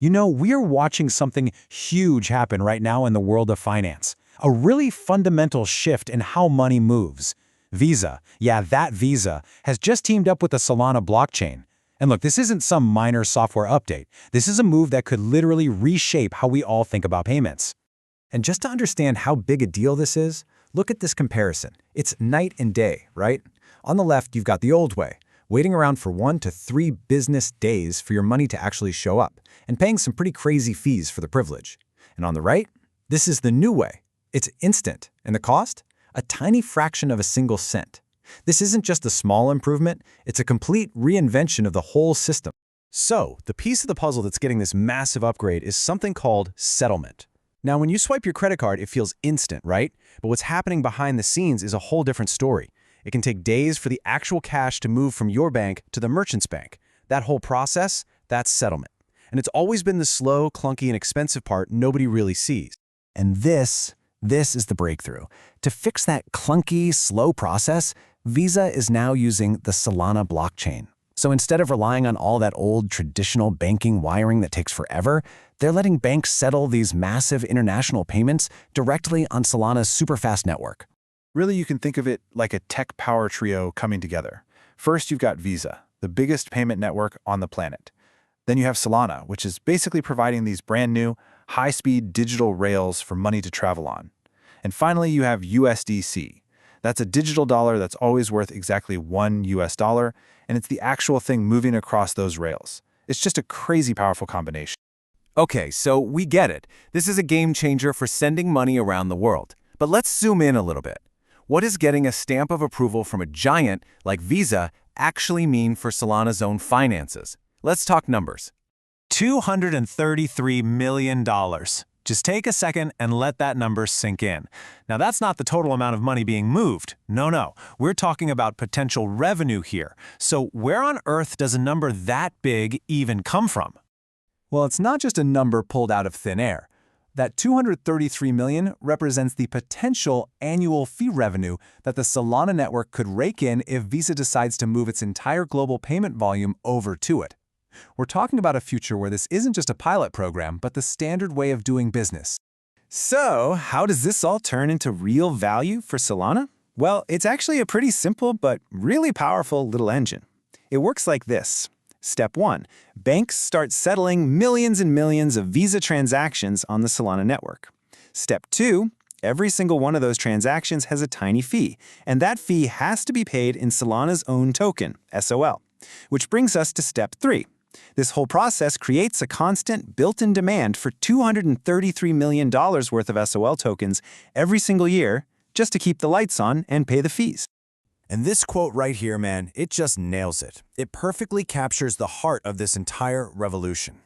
You know, we're watching something huge happen right now in the world of finance. A really fundamental shift in how money moves. Visa, yeah, that Visa, has just teamed up with the Solana blockchain. And look, this isn't some minor software update. This is a move that could literally reshape how we all think about payments. And just to understand how big a deal this is, look at this comparison. It's night and day, right? On the left, you've got the old way, waiting around for 1 to 3 business days for your money to actually show up, and paying some pretty crazy fees for the privilege. And on the right, this is the new way. It's instant, and the cost? A tiny fraction of a single cent. This isn't just a small improvement, it's a complete reinvention of the whole system. So, the piece of the puzzle that's getting this massive upgrade is something called settlement. Now, when you swipe your credit card, it feels instant, right? But what's happening behind the scenes is a whole different story. It can take days for the actual cash to move from your bank to the merchant's bank. That whole process, that's settlement. And it's always been the slow, clunky, and expensive part nobody really sees. And this is the breakthrough. To fix that clunky, slow process, Visa is now using the Solana blockchain. So instead of relying on all that old traditional banking wiring that takes forever, they're letting banks settle these massive international payments directly on Solana's super-fast network. Really, you can think of it like a tech power trio coming together. First, you've got Visa, the biggest payment network on the planet. Then you have Solana, which is basically providing these brand new, high-speed digital rails for money to travel on. And finally, you have USDC. That's a digital dollar that's always worth exactly $1, and it's the actual thing moving across those rails. It's just a crazy powerful combination. Okay, so we get it. This is a game changer for sending money around the world. But let's zoom in a little bit. What does getting a stamp of approval from a giant like Visa actually mean for Solana's own finances? Let's talk numbers. $233 million. Just take a second and let that number sink in. Now, that's not the total amount of money being moved. No. We're talking about potential revenue here. So where on earth does a number that big even come from? Well, it's not just a number pulled out of thin air. That $233 million represents the potential annual fee revenue that the Solana network could rake in if Visa decides to move its entire global payment volume over to it. We're talking about a future where this isn't just a pilot program, but the standard way of doing business. So, how does this all turn into real value for Solana? Well, it's actually a pretty simple but really powerful little engine. It works like this. Step 1. Banks start settling millions and millions of Visa transactions on the Solana network. Step 2. Every single one of those transactions has a tiny fee, and that fee has to be paid in Solana's own token, SOL. Which brings us to Step 3. This whole process creates a constant built-in demand for $233 million worth of SOL tokens every single year just to keep the lights on and pay the fees. And this quote right here, man, it just nails it. It perfectly captures the heart of this entire revolution.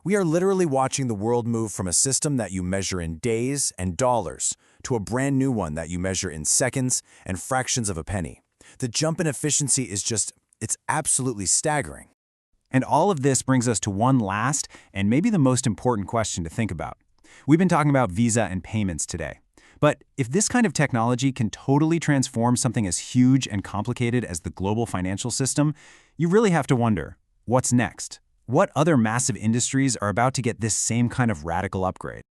We are literally watching the world move from a system that you measure in days and dollars to a brand new one that you measure in seconds and fractions of a penny. The jump in efficiency is it's absolutely staggering. And all of this brings us to one last and maybe the most important question to think about. We've been talking about Visa and payments today. But if this kind of technology can totally transform something as huge and complicated as the global financial system, you really have to wonder, what's next? What other massive industries are about to get this same kind of radical upgrade?